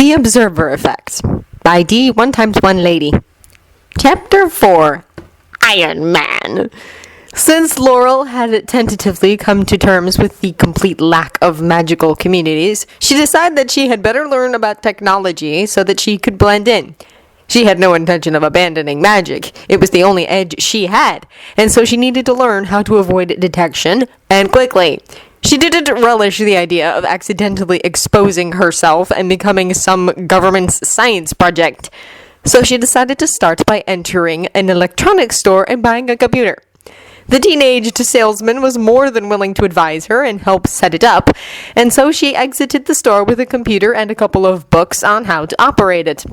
The Observer Effect by D 1x1 Lady. Chapter 4, Iron Man. Since Laurel had tentatively come to terms with the complete lack of magical communities, she decided that she had better learn about technology so that she could blend in. She had no intention of abandoning magic. It was the only edge she had, and so she needed to learn how to avoid detection, and quickly. She didn't relish the idea of accidentally exposing herself and becoming some government's science project. So she decided to start by entering an electronics store and buying a computer. The teenaged salesman was more than willing to advise her and help set it up, and so she exited the store with a computer and a couple of books on how to operate it.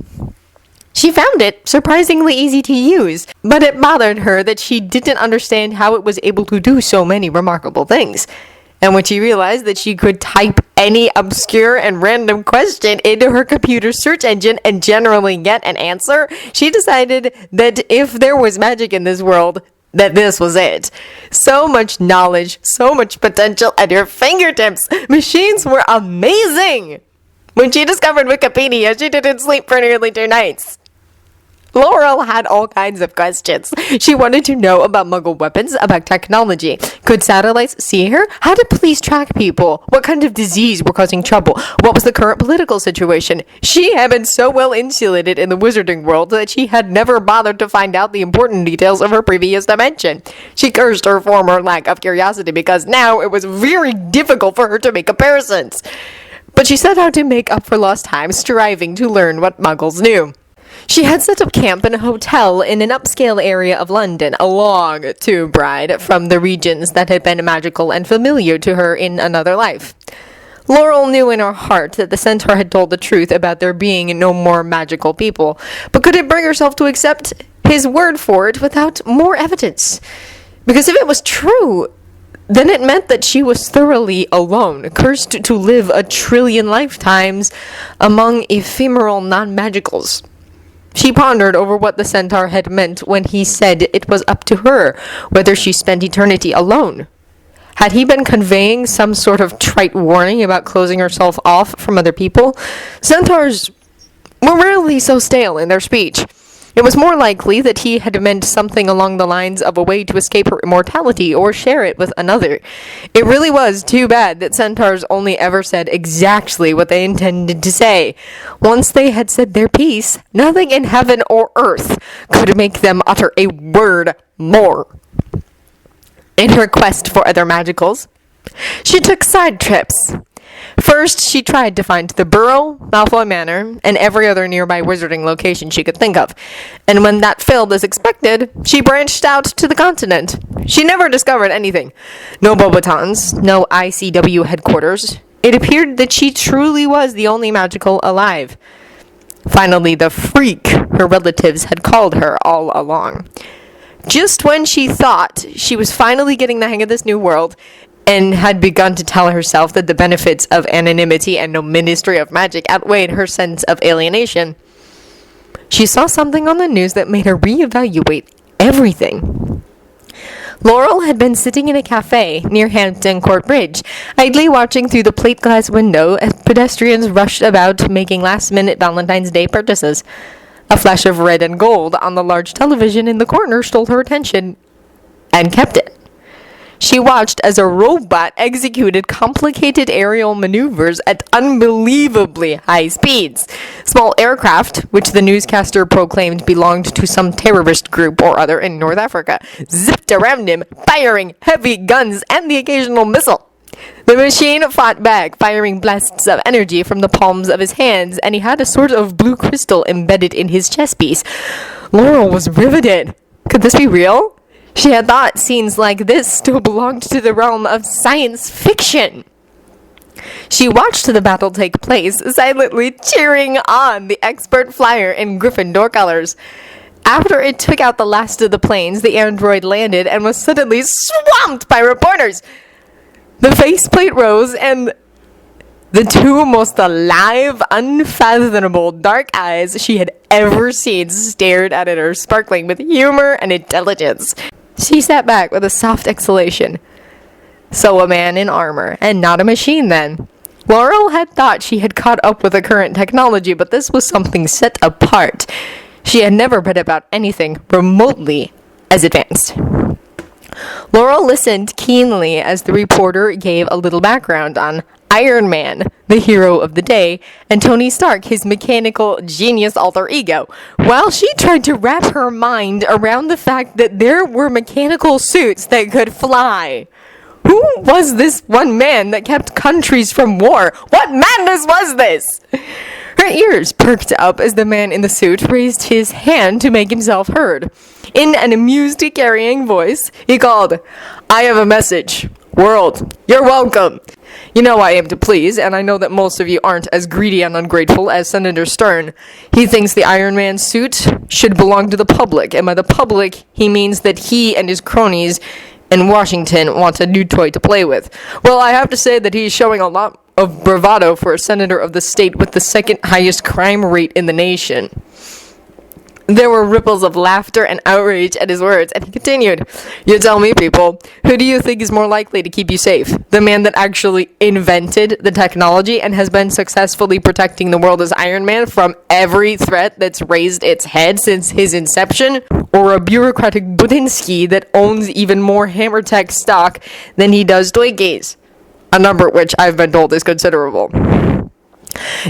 She found it surprisingly easy to use, but it bothered her that she didn't understand how it was able to do so many remarkable things. And when she realized that she could type any obscure and random question into her computer search engine and generally get an answer, she decided that if there was magic in this world, that this was it. So much knowledge, so much potential at your fingertips. Machines were amazing. When she discovered Wikipedia, she didn't sleep for nearly 2 nights. Laurel had all kinds of questions. She wanted to know about Muggle weapons, about technology. Could satellites see her? How did police track people? What kind of disease were causing trouble? What was the current political situation? She had been so well insulated in the wizarding world that she had never bothered to find out the important details of her previous dimension. She cursed her former lack of curiosity because now it was very difficult for her to make comparisons. But she set out to make up for lost time, striving to learn what Muggles knew. She had set up camp in a hotel in an upscale area of London, a long tube ride from the regions that had been magical and familiar to her in another life. Laurel knew in her heart that the centaur had told the truth about there being no more magical people, but couldn't bring herself to accept his word for it without more evidence. Because if it was true, then it meant that she was thoroughly alone, cursed to live 1 trillion lifetimes among ephemeral non-magicals. She pondered over what the centaur had meant when he said it was up to her whether she spent eternity alone. Had he been conveying some sort of trite warning about closing herself off from other people? Centaurs were rarely so stale in their speech. It was more likely that he had meant something along the lines of a way to escape her immortality or share it with another. It really was too bad that centaurs only ever said exactly what they intended to say. Once they had said their piece, nothing in heaven or earth could make them utter a word more. In her quest for other magicals, she took side trips. First, she tried to find the Burrow, Malfoy Manor, and every other nearby wizarding location she could think of. And when that failed as expected, she branched out to the continent. She never discovered anything. No Bobatons, no ICW headquarters. It appeared that she truly was the only magical alive. Finally, the freak her relatives had called her all along. Just when she thought she was finally getting the hang of this new world, and had begun to tell herself that the benefits of anonymity and no ministry of magic outweighed her sense of alienation, she saw something on the news that made her reevaluate everything. Laurel had been sitting in a cafe near Hampton Court Bridge, idly watching through the plate glass window as pedestrians rushed about making last-minute Valentine's Day purchases. A flash of red and gold on the large television in the corner stole her attention, and kept it. She watched as a robot executed complicated aerial maneuvers at unbelievably high speeds. Small aircraft, which the newscaster proclaimed belonged to some terrorist group or other in North Africa, zipped around him, firing heavy guns and the occasional missile. The machine fought back, firing blasts of energy from the palms of his hands, and he had a sort of blue crystal embedded in his chest piece. Laurel was riveted. Could this be real? She had thought scenes like this still belonged to the realm of science fiction. She watched the battle take place, silently cheering on the expert flyer in Gryffindor colors. After it took out the last of the planes, the android landed and was suddenly swamped by reporters. The faceplate rose, and the 2 most alive, unfathomable dark eyes she had ever seen stared at her, sparkling with humor and intelligence. She sat back with a soft exhalation. So a man in armor, and not a machine then. Laurel had thought she had caught up with the current technology, but this was something set apart. She had never read about anything remotely as advanced. Laurel listened keenly as the reporter gave a little background on Iron Man, the hero of the day, and Tony Stark, his mechanical genius alter ego, while she tried to wrap her mind around the fact that there were mechanical suits that could fly. Who was this one man that kept countries from war? What madness was this? Her ears perked up as the man in the suit raised his hand to make himself heard. In an amused, carrying voice, he called, "I have a message. World, you're welcome. You know I aim to please, and I know that most of you aren't as greedy and ungrateful as Senator Stern. He thinks the Iron Man suit should belong to the public, and by the public, he means that he and his cronies in Washington want a new toy to play with. Well, I have to say that he's showing a lot of bravado for a senator of the state with the second highest crime rate in the nation." There were ripples of laughter and outrage at his words, and he continued, "You tell me, people, who do you think is more likely to keep you safe? The man that actually invented the technology and has been successfully protecting the world as Iron Man from every threat that's raised its head since his inception? Or a bureaucratic Budinsky that owns even more hammer tech stock than he does Twinkies? A number which I've been told is considerable.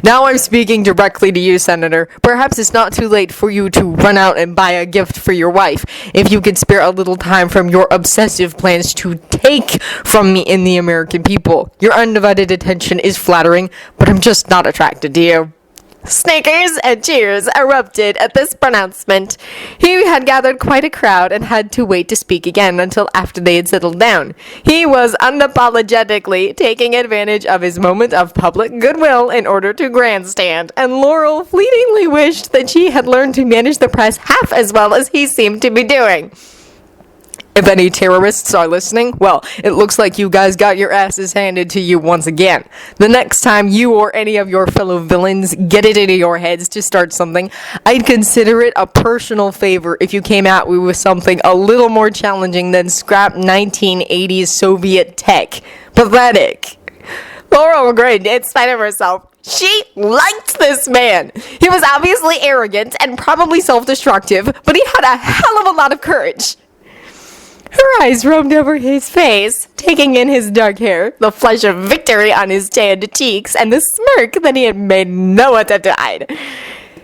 Now I'm speaking directly to you, Senator. Perhaps it's not too late for you to run out and buy a gift for your wife, if you could spare a little time from your obsessive plans to take from me and the American people. Your undivided attention is flattering, but I'm just not attracted to you." Snickers and cheers erupted at this pronouncement. He had gathered quite a crowd and had to wait to speak again until after they had settled down. He was unapologetically taking advantage of his moment of public goodwill in order to grandstand, and Laurel fleetingly wished that she had learned to manage the press half as well as he seemed to be doing. If any terrorists are listening, well, it looks like you guys got your asses handed to you once again. The next time you or any of your fellow villains get it into your heads to start something, I'd consider it a personal favor if you came at me with something a little more challenging than scrap 1980s Soviet tech. Pathetic. Laurel grinned in spite of herself. She liked this man. He was obviously arrogant and probably self-destructive, but he had a hell of a lot of courage. Her eyes roamed over his face, taking in his dark hair, the flush of victory on his tanned cheeks, and the smirk that he had made no attempt to hide.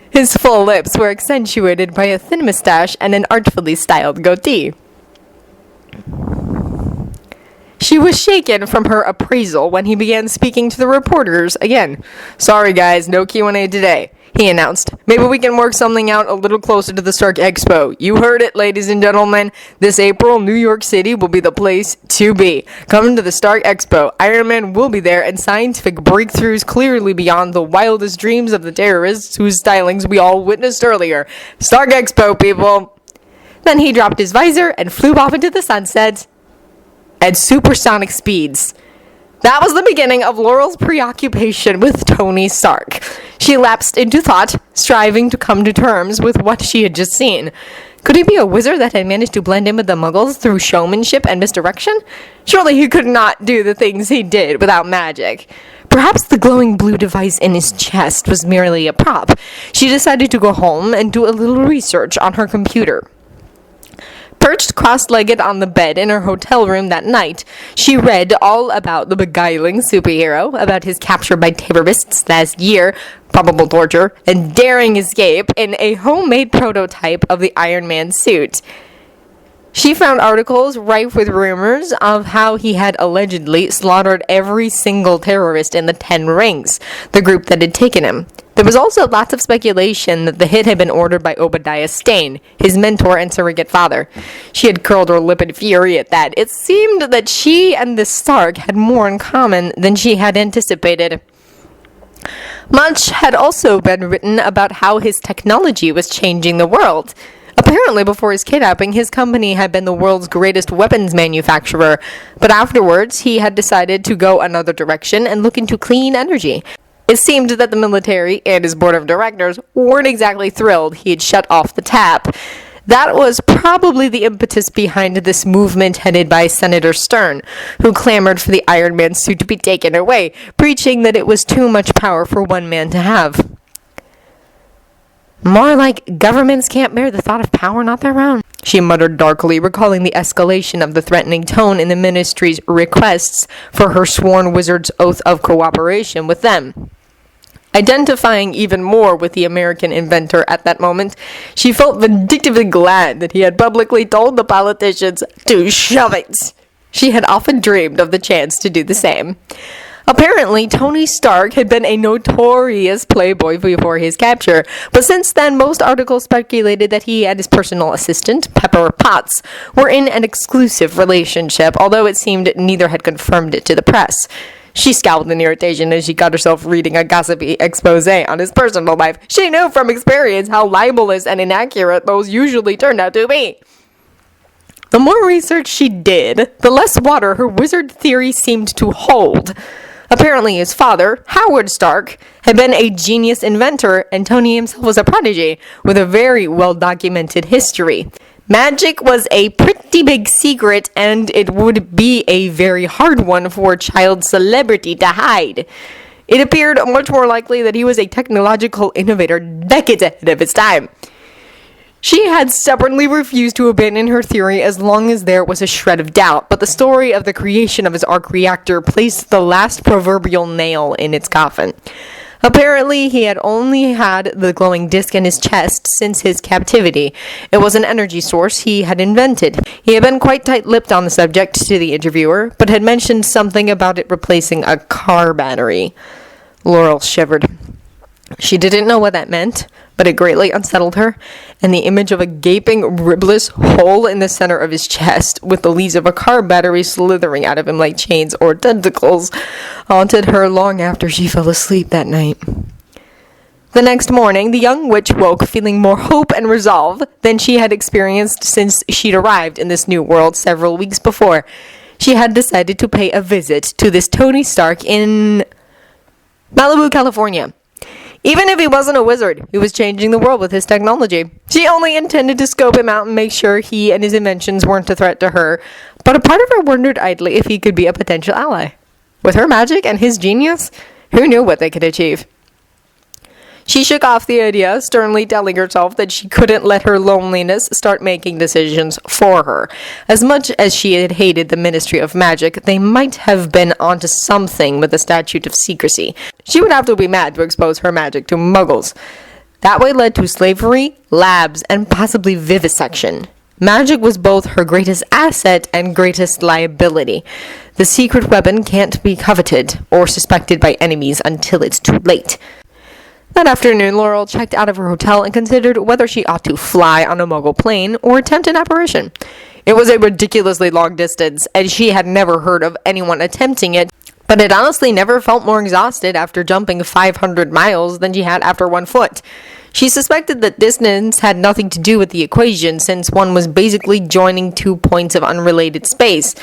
His full lips were accentuated by a thin mustache and an artfully styled goatee. She was shaken from her appraisal when he began speaking to the reporters again. "Sorry guys, no Q&A today," he announced. "Maybe we can work something out a little closer to the Stark Expo. You heard it, ladies and gentlemen. This April, New York City will be the place to be. Come to the Stark Expo. Iron Man will be there, and scientific breakthroughs clearly beyond the wildest dreams of the terrorists whose stylings we all witnessed earlier. Stark Expo, people." Then he dropped his visor and flew off into the sunset at supersonic speeds. That was the beginning of Laurel's preoccupation with Tony Stark. She lapsed into thought, striving to come to terms with what she had just seen. Could he be a wizard that had managed to blend in with the Muggles through showmanship and misdirection? Surely he could not do the things he did without magic. Perhaps the glowing blue device in his chest was merely a prop. She decided to go home and do a little research on her computer. Perched cross-legged on the bed in her hotel room that night, she read all about the beguiling superhero, about his capture by terrorists last year, probable torture, and daring escape in a homemade prototype of the Iron Man suit. She found articles rife with rumors of how he had allegedly slaughtered every single terrorist in the 10 Rings, the group that had taken him. There was also lots of speculation that the hit had been ordered by Obadiah Stane, his mentor and surrogate father. She had curled her lip in fury at that. It seemed that she and the Stark had more in common than she had anticipated. Much had also been written about how his technology was changing the world. Apparently, before his kidnapping, his company had been the world's greatest weapons manufacturer, but afterwards, he had decided to go another direction and look into clean energy. It seemed that the military and his board of directors weren't exactly thrilled he had shut off the tap. That was probably the impetus behind this movement headed by Senator Stern, who clamored for the Iron Man suit to be taken away, preaching that it was too much power for one man to have. More like governments can't bear the thought of power not their own, she muttered darkly, recalling the escalation of the threatening tone in the ministry's requests for her sworn wizard's oath of cooperation with them. Identifying even more with the American inventor at that moment, she felt vindictively glad that he had publicly told the politicians to shove it. She had often dreamed of the chance to do the same. Apparently, Tony Stark had been a notorious playboy before his capture, but since then, most articles speculated that he and his personal assistant, Pepper Potts, were in an exclusive relationship, although it seemed neither had confirmed it to the press. She scowled in irritation as she got herself reading a gossipy expose on his personal life. She knew from experience how libelous and inaccurate those usually turned out to be. The more research she did, the less water her wizard theory seemed to hold. Apparently his father, Howard Stark, had been a genius inventor, and Tony himself was a prodigy, with a very well-documented history. Magic was a pretty big secret, and it would be a very hard one for a child celebrity to hide. It appeared much more likely that he was a technological innovator decades ahead of his time. She had stubbornly refused to abandon her theory as long as there was a shred of doubt, but the story of the creation of his arc reactor placed the last proverbial nail in its coffin. Apparently, he had only had the glowing disc in his chest since his captivity. It was an energy source he had invented. He had been quite tight-lipped on the subject to the interviewer, but had mentioned something about it replacing a car battery. Laurel shivered. She didn't know what that meant, but it greatly unsettled her, and the image of a gaping, ribless hole in the center of his chest, with the leaves of a car battery slithering out of him like chains or tentacles, haunted her long after she fell asleep that night. The next morning, the young witch woke feeling more hope and resolve than she had experienced since she'd arrived in this new world several weeks before. She had decided to pay a visit to this Tony Stark in Malibu, California. Even if he wasn't a wizard, he was changing the world with his technology. She only intended to scope him out and make sure he and his inventions weren't a threat to her, but a part of her wondered idly if he could be a potential ally. With her magic and his genius, who knew what they could achieve? She shook off the idea, sternly telling herself that she couldn't let her loneliness start making decisions for her. As much as she had hated the Ministry of Magic, they might have been onto something with the statute of secrecy. She would have to be mad to expose her magic to muggles. That way led to slavery, labs, and possibly vivisection. Magic was both her greatest asset and greatest liability. The secret weapon can't be coveted or suspected by enemies until it's too late. That afternoon, Laurel checked out of her hotel and considered whether she ought to fly on a Muggle plane or attempt an apparition. It was a ridiculously long distance, and she had never heard of anyone attempting it, but had honestly never felt more exhausted after jumping 500 miles than she had after 1 foot. She suspected that distance had nothing to do with the equation, since one was basically joining 2 points of unrelated space,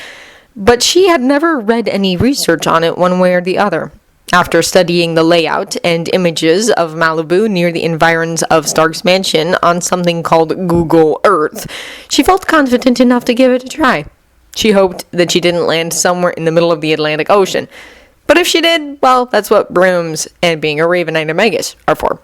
but she had never read any research on it one way or the other. After studying the layout and images of Malibu near the environs of Stark's mansion on something called Google Earth, she felt confident enough to give it a try. She hoped that she didn't land somewhere in the middle of the Atlantic Ocean. But if she did, well, that's what brooms and being a Raven Knight of Magus are for.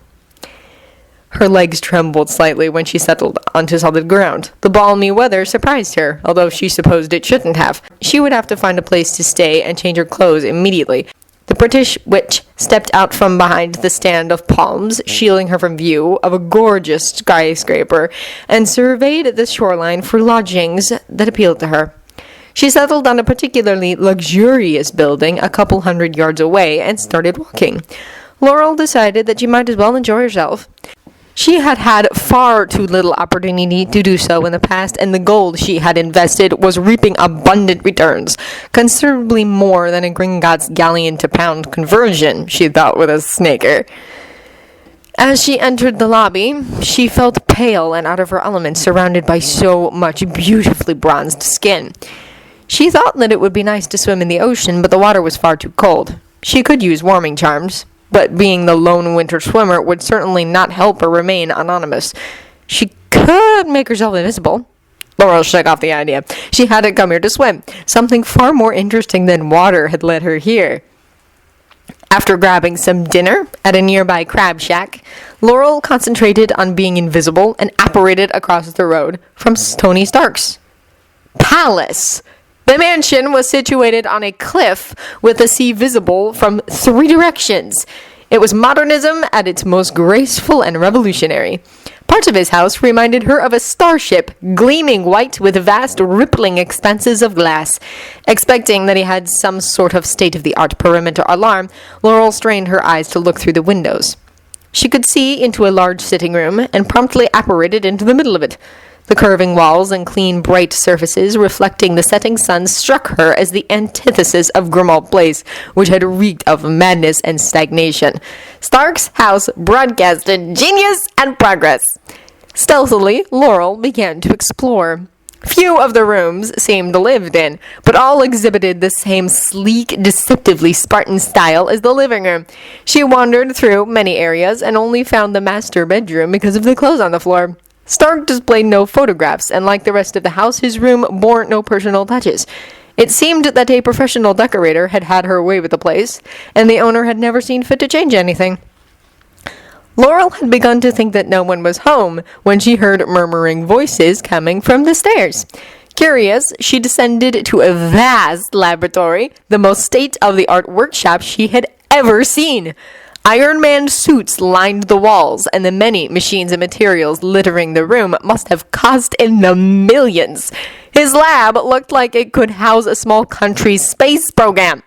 Her legs trembled slightly when she settled onto solid ground. The balmy weather surprised her, although she supposed it shouldn't have. She would have to find a place to stay and change her clothes immediately. The British witch stepped out from behind the stand of palms, shielding her from view of a gorgeous skyscraper, and surveyed the shoreline for lodgings that appealed to her. She settled on a particularly luxurious building a couple 100 yards away and started walking. Laurel decided that she might as well enjoy herself. She had had far too little opportunity to do so in the past, and the gold she had invested was reaping abundant returns, considerably more than a Gringotts galleon to pound conversion, she thought with a snicker. As she entered the lobby, she felt pale and out of her element, surrounded by so much beautifully bronzed skin. She thought that it would be nice to swim in the ocean, but the water was far too cold. She could use warming charms, but being the lone winter swimmer would certainly not help her remain anonymous. She could could make herself invisible. Laurel shook off the idea. She hadn't come here to swim. Something far more interesting than water had led her here. After grabbing some dinner at a nearby crab shack, Laurel concentrated on being invisible and apparated across the road from Tony Stark's palace. The mansion was situated on a cliff with the sea visible from 3 directions. It was modernism at its most graceful and revolutionary. Parts of his house reminded her of a starship, gleaming white with vast rippling expanses of glass. Expecting that he had some sort of state-of-the-art perimeter alarm, Laurel strained her eyes to look through the windows. She could see into a large sitting room and promptly apparated into the middle of it. The curving walls and clean, bright surfaces reflecting the setting sun struck her as the antithesis of Grimmauld Place, which had reeked of madness and stagnation. Stark's house broadcasted genius and progress. Stealthily, Laurel began to explore. Few of the rooms seemed lived in, but all exhibited the same sleek, deceptively Spartan style as the living room. She wandered through many areas and only found the master bedroom because of the clothes on the floor. Stark displayed no photographs, and like the rest of the house, his room bore no personal touches. It seemed that a professional decorator had had her way with the place, and the owner had never seen fit to change anything. Laurel had begun to think that no one was home when she heard murmuring voices coming from the stairs. Curious, she descended to a vast laboratory, the most state-of-the-art workshop she had ever seen. Iron Man suits lined the walls, and the many machines and materials littering the room must have cost in the millions. His lab looked like it could house a small country's space program.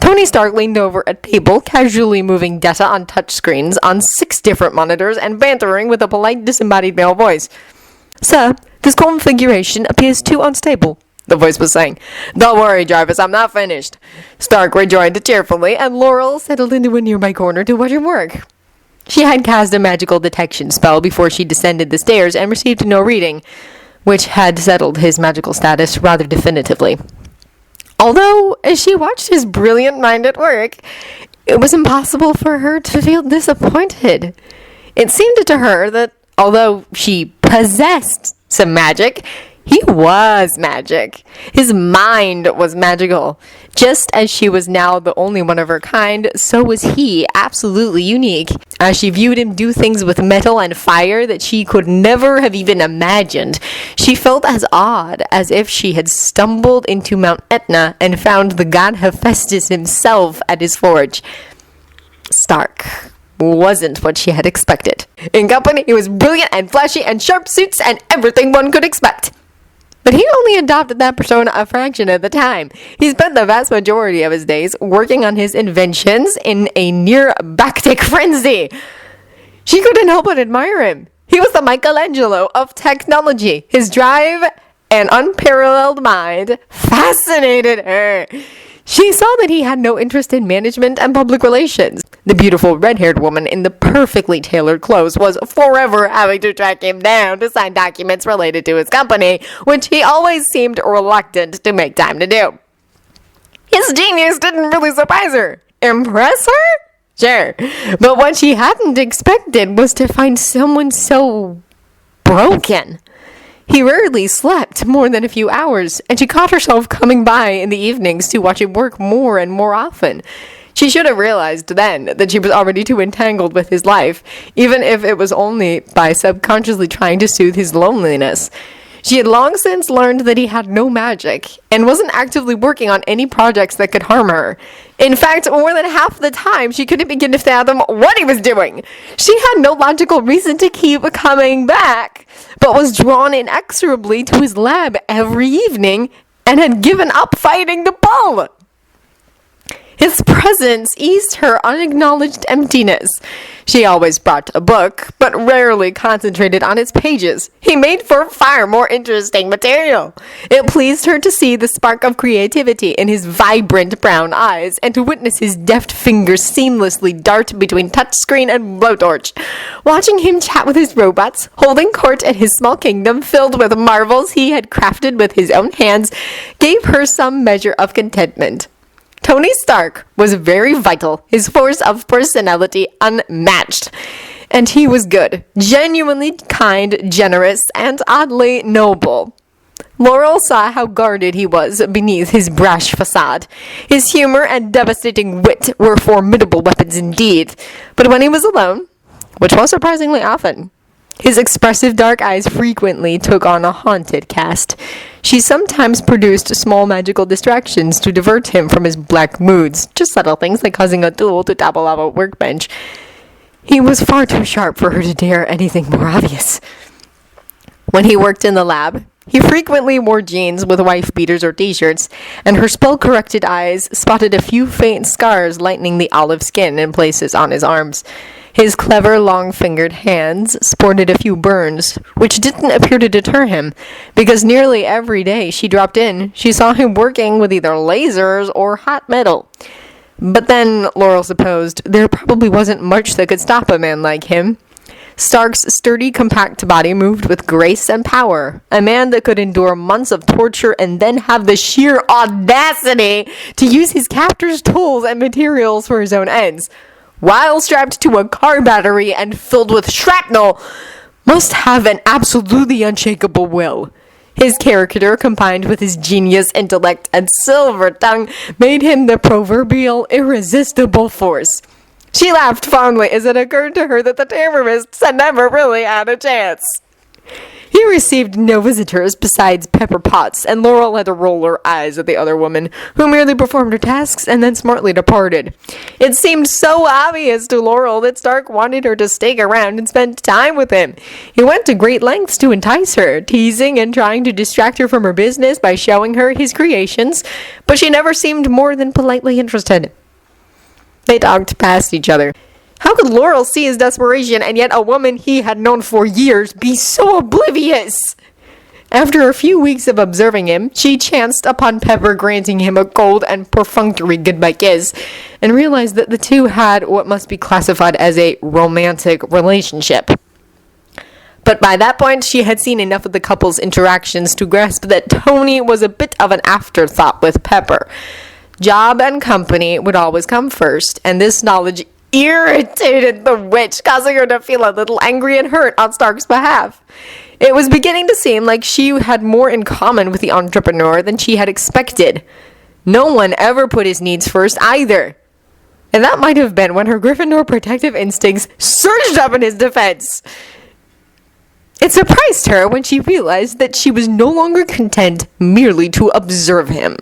Tony Stark leaned over a table, casually moving data on touchscreens on 6 different monitors and bantering with a polite, disembodied male voice. "Sir, this configuration appears too unstable," the voice was saying. "Don't worry, Jarvis, I'm not finished," Stark rejoined cheerfully, and Laurel settled into a nearby corner to watch him work. She had cast a magical detection spell before she descended the stairs and received no reading, which had settled his magical status rather definitively. Although, as she watched his brilliant mind at work, it was impossible for her to feel disappointed. It seemed to her that, although she possessed some magic, he was magic. His mind was magical. Just as she was now the only one of her kind, so was he, absolutely unique. As she viewed him do things with metal and fire that she could never have even imagined, she felt as odd as if she had stumbled into Mount Etna and found the god Hephaestus himself at his forge. Stark wasn't what she had expected. In company, he was brilliant and flashy and sharp suits and everything one could expect. But he only adopted that persona a fraction of the time. He spent the vast majority of his days working on his inventions in a near-bactic frenzy. She couldn't help but admire him. He was the Michelangelo of technology. His drive and unparalleled mind fascinated her. She saw that he had no interest in management and public relations. The beautiful red-haired woman in the perfectly tailored clothes was forever having to track him down to sign documents related to his company, which he always seemed reluctant to make time to do. His genius didn't really surprise her. Impress her? Sure. But what she hadn't expected was to find someone so broken. He rarely slept more than a few hours, and she caught herself coming by in the evenings to watch him work more and more often. She should have realized then that she was already too entangled with his life, even if it was only by subconsciously trying to soothe his loneliness. She had long since learned that he had no magic, and wasn't actively working on any projects that could harm her. In fact, more than half the time, she couldn't begin to fathom what he was doing. She had no logical reason to keep coming back, but was drawn inexorably to his lab every evening, and had given up fighting the bull. His presence eased her unacknowledged emptiness. She always brought a book, but rarely concentrated on its pages. He made for far more interesting material. It pleased her to see the spark of creativity in his vibrant brown eyes, and to witness his deft fingers seamlessly dart between touchscreen and blowtorch. Watching him chat with his robots, holding court in his small kingdom filled with marvels he had crafted with his own hands, gave her some measure of contentment. Tony Stark was very vital, his force of personality unmatched. And he was good, genuinely kind, generous, and oddly noble. Laurel saw how guarded he was beneath his brash facade. His humor and devastating wit were formidable weapons indeed, but when he was alone, which was surprisingly often, his expressive dark eyes frequently took on a haunted cast. She sometimes produced small magical distractions to divert him from his black moods, just subtle things like causing a tool to topple off a workbench. He was far too sharp for her to dare anything more obvious. When he worked in the lab, he frequently wore jeans with wife beaters or t-shirts, and her spell-corrected eyes spotted a few faint scars lightening the olive skin in places on his arms. His clever, long-fingered hands sported a few burns, which didn't appear to deter him, because nearly every day she dropped in, she saw him working with either lasers or hot metal. But then, Laurel supposed, there probably wasn't much that could stop a man like him. Stark's sturdy, compact body moved with grace and power. A man that could endure months of torture and then have the sheer audacity to use his captor's tools and materials for his own ends, while strapped to a car battery and filled with shrapnel, must have an absolutely unshakable will. His character, combined with his genius, intellect, and silver tongue, made him the proverbial irresistible force. She laughed fondly as it occurred to her that the terrorists had never really had a chance. He received no visitors besides Pepper Potts, and Laurel had to roll her eyes at the other woman, who merely performed her tasks and then smartly departed. It seemed so obvious to Laurel that Stark wanted her to stick around and spend time with him. He went to great lengths to entice her, teasing and trying to distract her from her business by showing her his creations, but she never seemed more than politely interested. They talked past each other. How could Laurel see his desperation and yet a woman he had known for years be so oblivious? After a few weeks of observing him, she chanced upon Pepper granting him a cold and perfunctory goodbye kiss, and realized that the two had what must be classified as a romantic relationship. But by that point, she had seen enough of the couple's interactions to grasp that Tony was a bit of an afterthought with Pepper. Job and company would always come first, and this knowledge irritated the witch, causing her to feel a little angry and hurt on Stark's behalf. It was beginning to seem like she had more in common with the entrepreneur than she had expected. No one ever put his needs first either. And that might have been when her Gryffindor protective instincts surged up in his defense. It surprised her when she realized that she was no longer content merely to observe him.